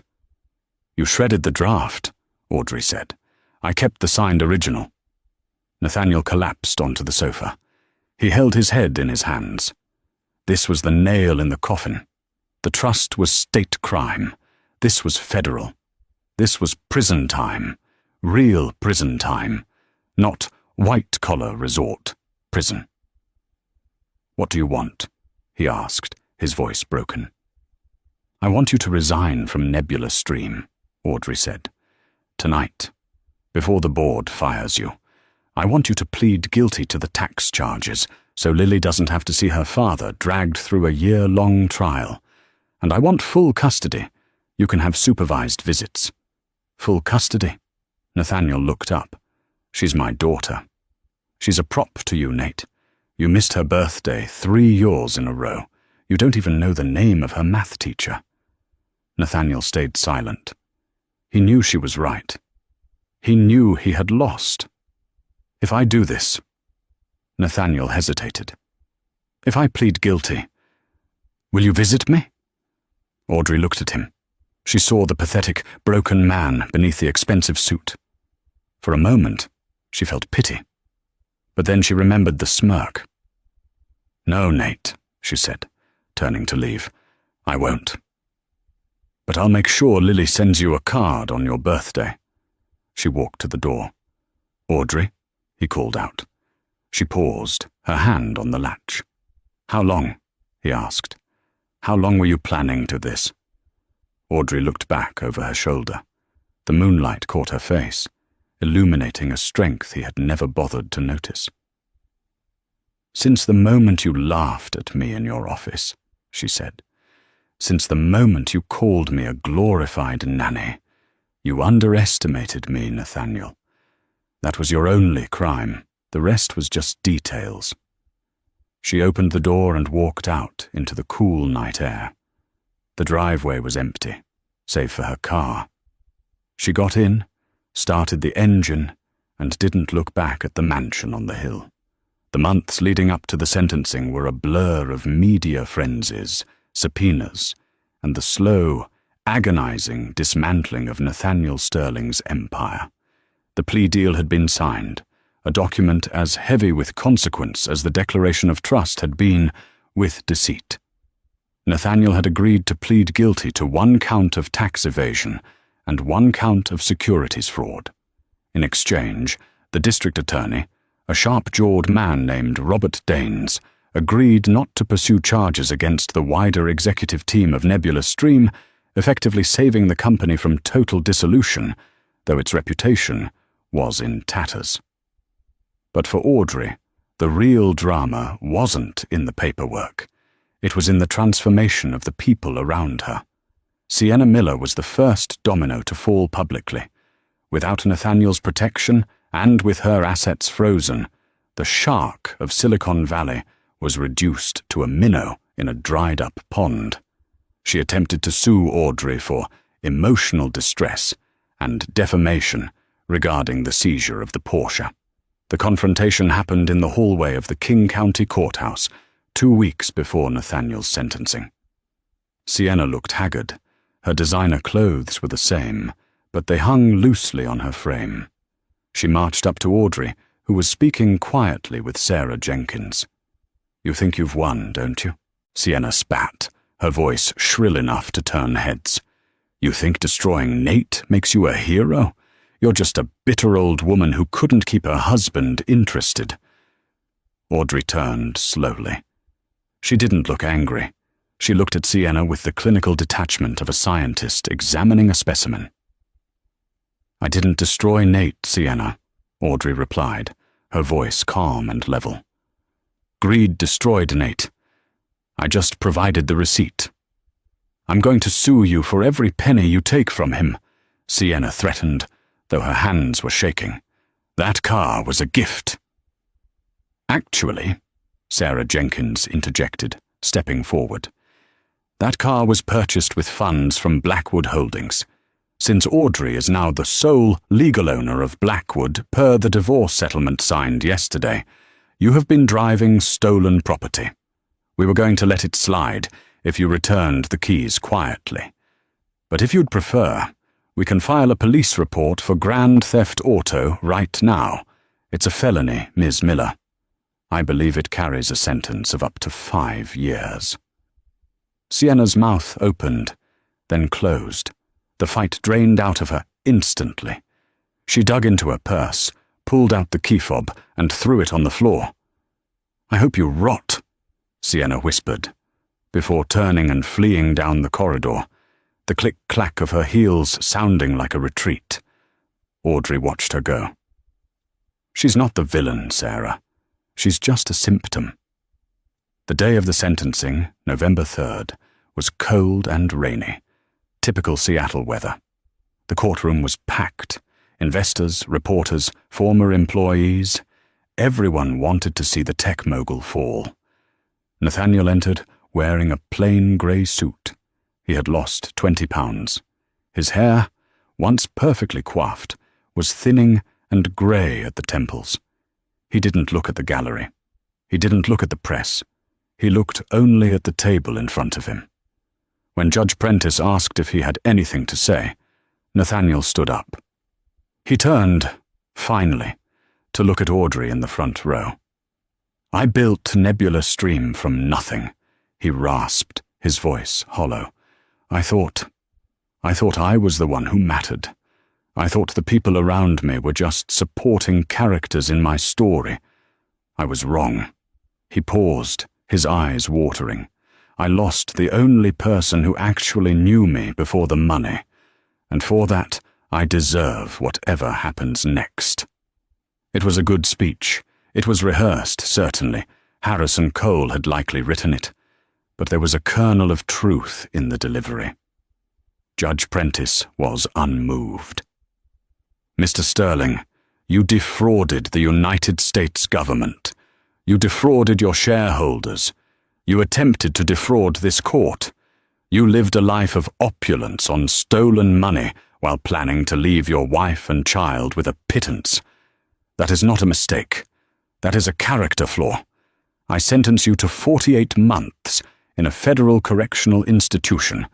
"You shredded the draft," Audrey said. "I kept the signed original." Nathaniel collapsed onto the sofa. He held his head in his hands. This was the nail in the coffin. The trust was state crime. This was federal. This was prison time. Real prison time. Not white-collar resort prison. "What do you want?" he asked, his voice broken. "I want you to resign from Nebula Stream," Audrey said. "Tonight, before the board fires you. I want you to plead guilty to the tax charges, so Lily doesn't have to see her father dragged through a year-long trial. And I want full custody. You can have supervised visits." "Full custody?" Nathaniel looked up. "She's my daughter. She's a prop to you, Nate. You missed her birthday 3 years in a row. You don't even know the name of her math teacher." Nathaniel stayed silent. He knew she was right. He knew he had lost. "If I do this..." Nathaniel hesitated. "If I plead guilty, will you visit me?" Audrey looked at him. She saw the pathetic, broken man beneath the expensive suit. For a moment, she felt pity. But then she remembered the smirk. "No, Nate," she said, turning to leave. "I won't. But I'll make sure Lily sends you a card on your birthday." She walked to the door. "Audrey," he called out. She paused, her hand on the latch. "How long?" he asked. "How long were you planning to this?" Audrey looked back over her shoulder. The moonlight caught her face, illuminating a strength he had never bothered to notice. "Since the moment you laughed at me in your office," she said. "Since the moment you called me a glorified nanny, you underestimated me, Nathaniel. That was your only crime. The rest was just details." She opened the door and walked out into the cool night air. The driveway was empty, save for her car. She got in, started the engine, and didn't look back at the mansion on the hill. The months leading up to the sentencing were a blur of media frenzies, subpoenas, and the slow, agonizing dismantling of Nathaniel Sterling's empire. The plea deal had been signed, a document as heavy with consequence as the Declaration of Trust had been with deceit. Nathaniel had agreed to plead guilty to 1 count of tax evasion and 1 count of securities fraud. In exchange, the district attorney, a sharp-jawed man named Robert Daines, agreed not to pursue charges against the wider executive team of Nebula Stream, effectively saving the company from total dissolution, though its reputation was in tatters. But for Audrey, the real drama wasn't in the paperwork. It was in the transformation of the people around her. Sienna Miller was the first domino to fall publicly. Without Nathaniel's protection, and with her assets frozen, the shark of Silicon Valley was reduced to a minnow in a dried-up pond. She attempted to sue Audrey for emotional distress and defamation regarding the seizure of the Porsche. The confrontation happened in the hallway of the King County Courthouse, 2 weeks before Nathaniel's sentencing. Sienna looked haggard. Her designer clothes were the same, but they hung loosely on her frame. She marched up to Audrey, who was speaking quietly with Sarah Jenkins. "You think you've won, don't you?" Sienna spat, her voice shrill enough to turn heads. "You think destroying Nate makes you a hero? You're just a bitter old woman who couldn't keep her husband interested." Audrey turned slowly. She didn't look angry. She looked at Sienna with the clinical detachment of a scientist examining a specimen. "I didn't destroy Nate, Sienna," Audrey replied, her voice calm and level. "Greed destroyed Nate. I just provided the receipt." "I'm going to sue you for every penny you take from him," Sienna threatened, though her hands were shaking. "That car was a gift." "Actually," Sarah Jenkins interjected, stepping forward, "that car was purchased with funds from Blackwood Holdings. Since Audrey is now the sole legal owner of Blackwood per the divorce settlement signed yesterday, you have been driving stolen property. We were going to let it slide if you returned the keys quietly. But if you'd prefer, we can file a police report for grand theft auto right now. It's a felony, Ms. Miller. I believe it carries a sentence of up to 5 years." Sienna's mouth opened, then closed. The fight drained out of her instantly. She dug into her purse, pulled out the key fob, and threw it on the floor. "I hope you rot," Sienna whispered, before turning and fleeing down the corridor, the click-clack of her heels sounding like a retreat. Audrey watched her go. "She's not the villain, Sarah. She's just a symptom. The day of the sentencing, November 3rd, was cold and rainy. Typical Seattle weather. The courtroom was packed. Investors, reporters, former employees. Everyone wanted to see the tech mogul fall. Nathaniel entered wearing a plain grey suit. He had lost 20 pounds. His hair, once perfectly coiffed, was thinning and grey at the temples. He didn't look at the gallery. He didn't look at the press. He looked only at the table in front of him. When Judge Prentice asked if he had anything to say, Nathaniel stood up. He turned, finally, to look at Audrey in the front row. "I built Nebula Stream from nothing," he rasped, his voice hollow. I thought I was the one who mattered. I thought the people around me were just supporting characters in my story. I was wrong." He paused, his eyes watering. "I lost the only person who actually knew me before the money, and for that I deserve whatever happens next." It was a good speech. It was rehearsed, certainly. Harrison Cole had likely written it. But there was a kernel of truth in the delivery. Judge Prentice was unmoved. "Mr. Sterling, you defrauded the United States government. You defrauded your shareholders. You attempted to defraud this court. You lived a life of opulence on stolen money while planning to leave your wife and child with a pittance. That is not a mistake. That is a character flaw. I sentence you to 48 months in a federal correctional institution,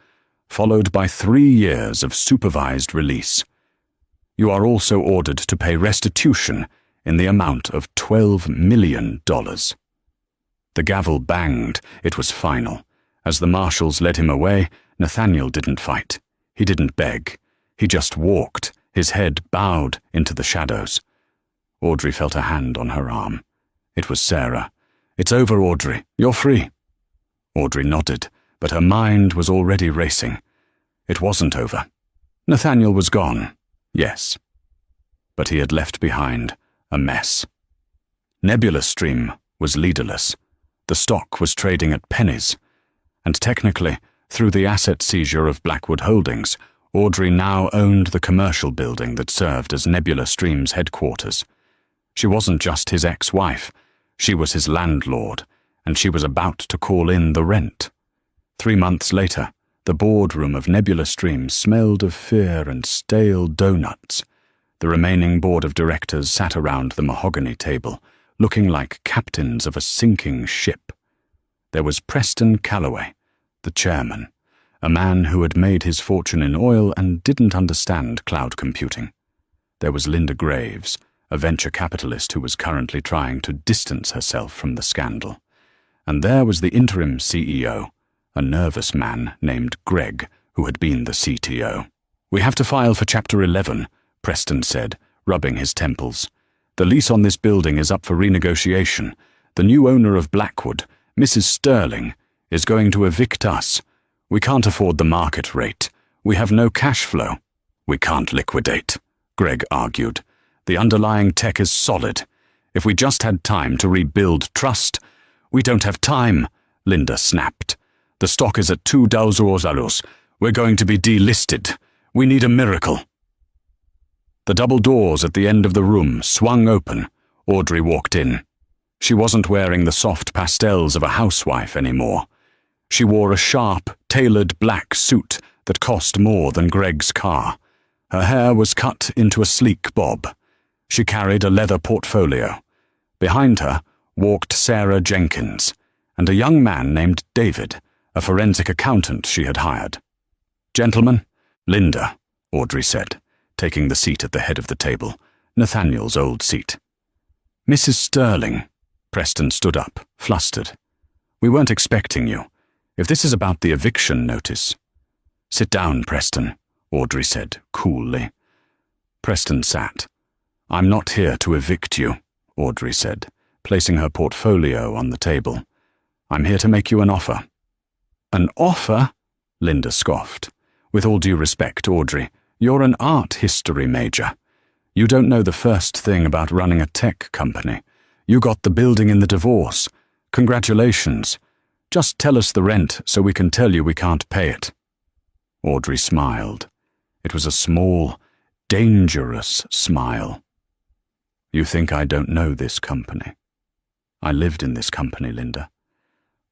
followed by 3 years of supervised release. You are also ordered to pay restitution in the amount of $12 million. The gavel banged. It was final. As the marshals led him away, Nathaniel didn't fight. He didn't beg. He just walked, his head bowed into the shadows. Audrey felt a hand on her arm. It was Sarah. "It's over, Audrey. You're free." Audrey nodded, but her mind was already racing. It wasn't over. Nathaniel was gone, yes. But he had left behind a mess. Nebula Stream was leaderless. The stock was trading at pennies. And technically, through the asset seizure of Blackwood Holdings, Audrey now owned the commercial building that served as Nebula Stream's headquarters. She wasn't just his ex-wife. She was his landlord, and she was about to call in the rent. 3 months later, the boardroom of Nebula Stream smelled of fear and stale donuts. The remaining board of directors sat around the mahogany table, looking like captains of a sinking ship. There was Preston Calloway, the chairman, a man who had made his fortune in oil and didn't understand cloud computing. There was Linda Graves, a venture capitalist who was currently trying to distance herself from the scandal. And there was the interim CEO, a nervous man named Greg, who had been the CTO. "We have to file for Chapter 11, Preston said, rubbing his temples. "The lease on this building is up for renegotiation. The new owner of Blackwood, Mrs. Sterling, is going to evict us. We can't afford the market rate. We have no cash flow." "We can't liquidate," Greg argued. "The underlying tech is solid. If we just had time to rebuild trust—" "We don't have time," Linda snapped. "The stock is at $2. We're going to be delisted. We need a miracle." The double doors at the end of the room swung open. Audrey walked in. She wasn't wearing the soft pastels of a housewife anymore. She wore a sharp, tailored black suit that cost more than Greg's car. Her hair was cut into a sleek bob. She carried a leather portfolio. Behind her walked Sarah Jenkins, and a young man named David, a forensic accountant she had hired. "Gentlemen, Linda," Audrey said, taking the seat at the head of the table, Nathaniel's old seat. "Mrs. Sterling," Preston stood up, flustered. "We weren't expecting you. If this is about the eviction notice—" "Sit down, Preston," Audrey said, coolly. Preston sat. "I'm not here to evict you," Audrey said, placing her portfolio on the table. "I'm here to make you an offer." "An offer?" Linda scoffed. "With all due respect, Audrey, you're an art history major. You don't know the first thing about running a tech company. You got the building in the divorce. Congratulations. Just tell us the rent so we can tell you we can't pay it." Audrey smiled. It was a small, dangerous smile. "You think I don't know this company? I lived in this company, Linda.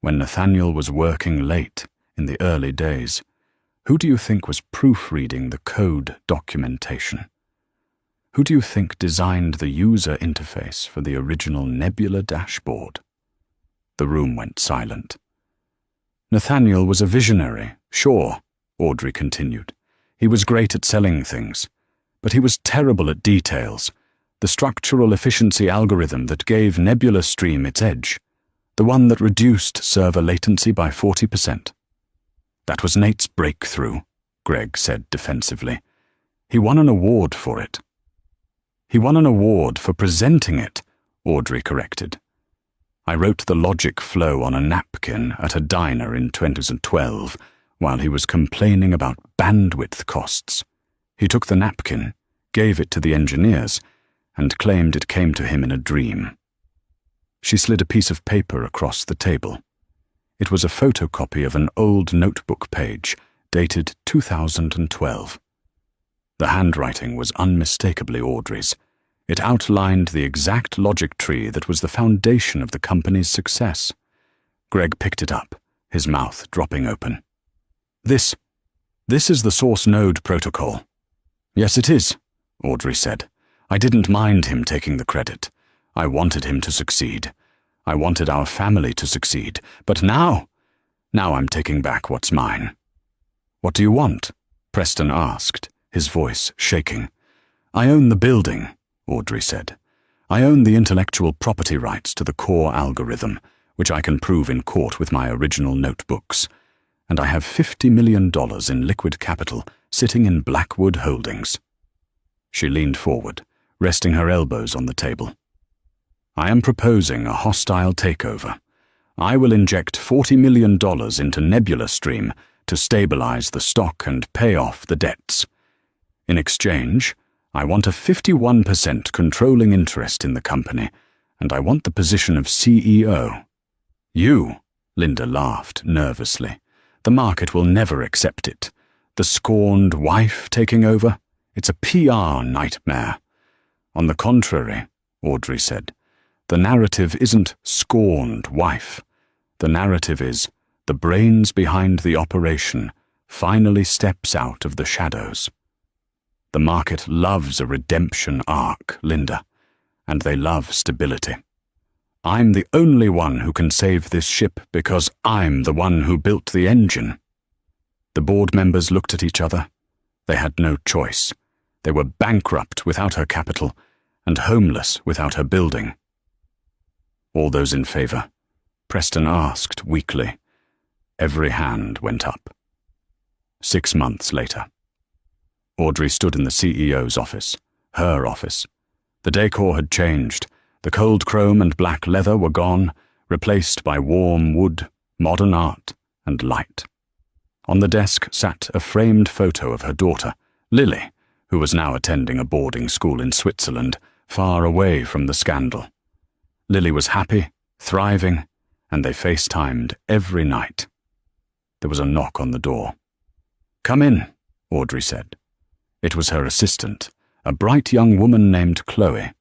When Nathaniel was working late in the early days, who do you think was proofreading the code documentation? Who do you think designed the user interface for the original Nebula dashboard?" The room went silent. "Nathaniel was a visionary, sure," Audrey continued. "He was great at selling things, but he was terrible at details, the structural efficiency algorithm that gave Nebula Stream its edge, the one that reduced server latency by 40%. "That was Nate's breakthrough," Greg said defensively. "He won an award for it." "He won an award for presenting it," Audrey corrected. "I wrote the logic flow on a napkin at a diner in 2012 while he was complaining about bandwidth costs. He took the napkin, gave it to the engineers, and claimed it came to him in a dream." She slid a piece of paper across the table. It was a photocopy of an old notebook page dated 2012. The handwriting was unmistakably Audrey's. It outlined the exact logic tree that was the foundation of the company's success. Greg picked it up, his mouth dropping open. This is the source node protocol." "Yes, it is," Audrey said. "I didn't mind him taking the credit. I wanted him to succeed. I wanted our family to succeed. But now I'm taking back what's mine." "What do you want?" Preston asked, his voice shaking. "I own the building," Audrey said. "I own the intellectual property rights to the core algorithm, which I can prove in court with my original notebooks. And I have $50 million in liquid capital sitting in Blackwood Holdings." She leaned forward, resting her elbows on the table. "I am proposing a hostile takeover. I will inject $40 million into Nebula Stream to stabilize the stock and pay off the debts. In exchange, I want a 51% controlling interest in the company, and I want the position of CEO." "You?" Linda laughed nervously. "The market will never accept it. The scorned wife taking over? It's a PR nightmare." "On the contrary," Audrey said, "the narrative isn't scorned wife. The narrative is the brains behind the operation finally steps out of the shadows. The market loves a redemption arc, Linda, and they love stability. I'm the only one who can save this ship because I'm the one who built the engine." The board members looked at each other. They had no choice. They were bankrupt without her capital and homeless without her building. "All those in favor?" Preston asked weakly. Every hand went up. 6 months later. Audrey stood in the CEO's office, her office. The decor had changed. The cold chrome and black leather were gone, replaced by warm wood, modern art, and light. On the desk sat a framed photo of her daughter, Lily, who was now attending a boarding school in Switzerland, far away from the scandal. Lily was happy, thriving, and they FaceTimed every night. There was a knock on the door. "Come in," Audrey said. It was her assistant, a bright young woman named Chloe.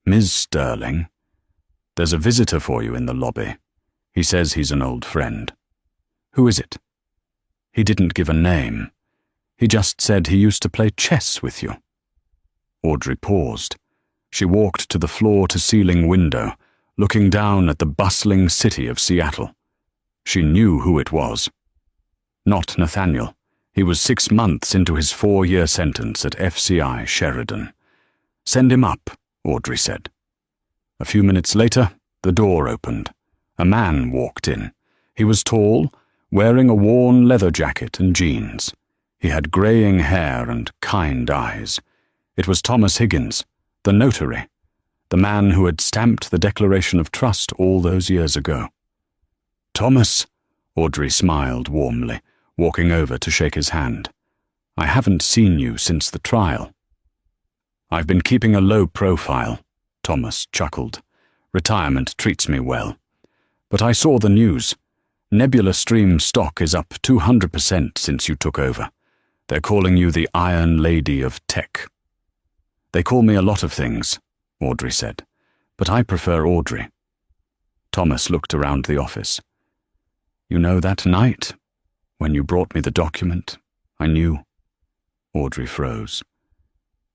"Ms. Sterling, there's a visitor for you in the lobby. He says he's an old friend." "Who is it?" "He didn't give a name. He just said he used to play chess with you." Audrey paused. She walked to the floor-to-ceiling window, looking down at the bustling city of Seattle. She knew who it was. Not Nathaniel. He was 6 months into his 4-year sentence at FCI Sheridan. "Send him up," Audrey said. A few minutes later, the door opened. A man walked in. He was tall, wearing a worn leather jacket and jeans. He had graying hair and kind eyes. It was Thomas Higgins, the notary, the man who had stamped the Declaration of Trust all those years ago. "Thomas," Audrey smiled warmly, walking over to shake his hand. "I haven't seen you since the trial." "I've been keeping a low profile," Thomas chuckled. "Retirement treats me well. But I saw the news. Nebula Stream stock is up 200% since you took over. They're calling you the Iron Lady of Tech. They call me a lot of things, Audrey said, but I prefer Audrey. Thomas looked around the office. You know, that night, when you brought me the document, I knew. Audrey froze.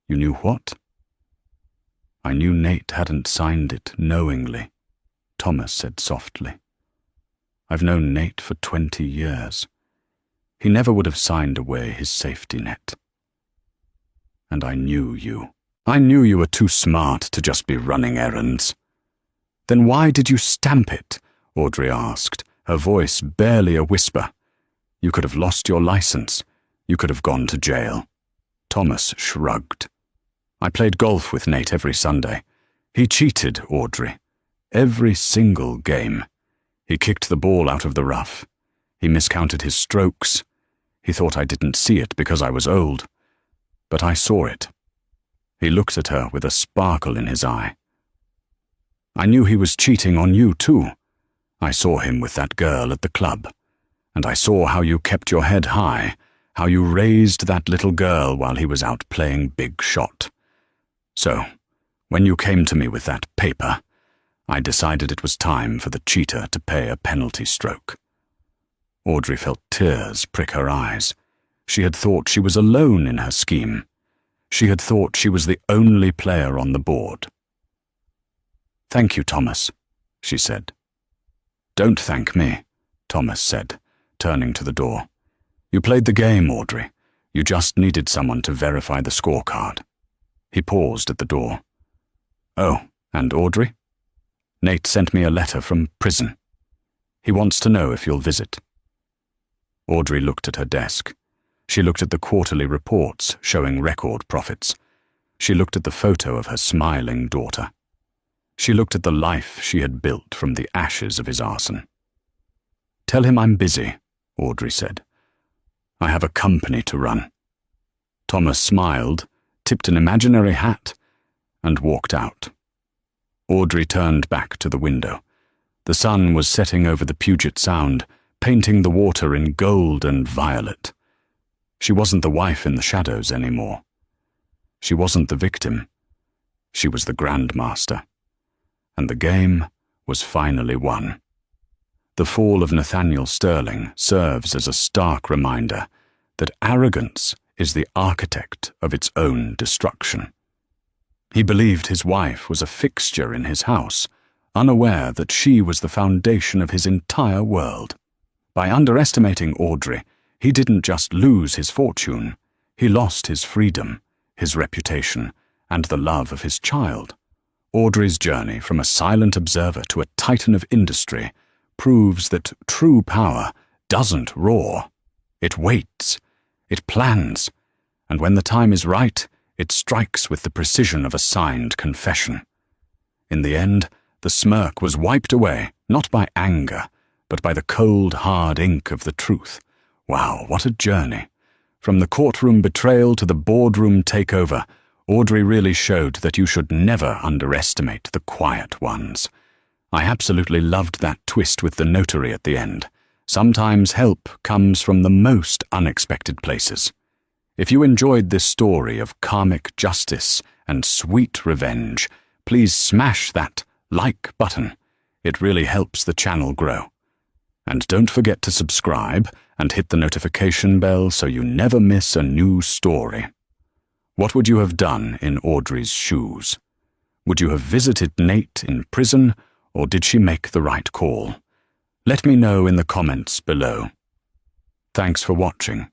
You knew what? I knew Nate hadn't signed it knowingly, Thomas said softly. I've known Nate for 20 years. He never would have signed away his safety net. And I knew you. I knew you were too smart to just be running errands. Then why did you stamp it? Audrey asked, her voice barely a whisper. You could have lost your license. You could have gone to jail. Thomas shrugged. I played golf with Nate every Sunday. He cheated, Audrey. Every single game. He kicked the ball out of the rough. He miscounted his strokes. He thought I didn't see it because I was old. But I saw it. He looked at her with a sparkle in his eye. I knew he was cheating on you too. I saw him with that girl at the club. And I saw how you kept your head high, how you raised that little girl while he was out playing big shot. So, when you came to me with that paper, I decided it was time for the cheater to pay a penalty stroke. Audrey felt tears prick her eyes. She had thought she was alone in her scheme. She had thought she was the only player on the board. Thank you, Thomas, she said. Don't thank me, Thomas said, turning to the door. You played the game, Audrey. You just needed someone to verify the scorecard. He paused at the door. Oh, and Audrey? Nate sent me a letter from prison. He wants to know if you'll visit. Audrey looked at her desk. She looked at the quarterly reports showing record profits. She looked at the photo of her smiling daughter. She looked at the life she had built from the ashes of his arson. Tell him I'm busy, Audrey said. I have a company to run. Thomas smiled, tipped an imaginary hat, and walked out. Audrey turned back to the window. The sun was setting over the Puget Sound, painting the water in gold and violet. She wasn't the wife in the shadows anymore. She wasn't the victim. She was the grandmaster. And the game was finally won. The fall of Nathaniel Sterling serves as a stark reminder that arrogance is the architect of its own destruction. He believed his wife was a fixture in his house, unaware that she was the foundation of his entire world. By underestimating Audrey, he didn't just lose his fortune, he lost his freedom, his reputation, and the love of his child. Audrey's journey from a silent observer to a titan of industry proves that true power doesn't roar. It waits, it plans, and when the time is right, it strikes with the precision of a signed confession. In the end, the smirk was wiped away, not by anger, but by the cold, hard ink of the truth. Wow, what a journey. From the courtroom betrayal to the boardroom takeover, Audrey really showed that you should never underestimate the quiet ones. I absolutely loved that twist with the notary at the end. Sometimes help comes from the most unexpected places. If you enjoyed this story of karmic justice and sweet revenge, please smash that like button. It really helps the channel grow. And don't forget to subscribe and hit the notification bell so you never miss a new story. What would you have done in Audrey's shoes? Would you have visited Nate in prison, or did she make the right call? Let me know in the comments below. Thanks for watching,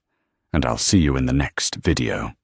and I'll see you in the next video.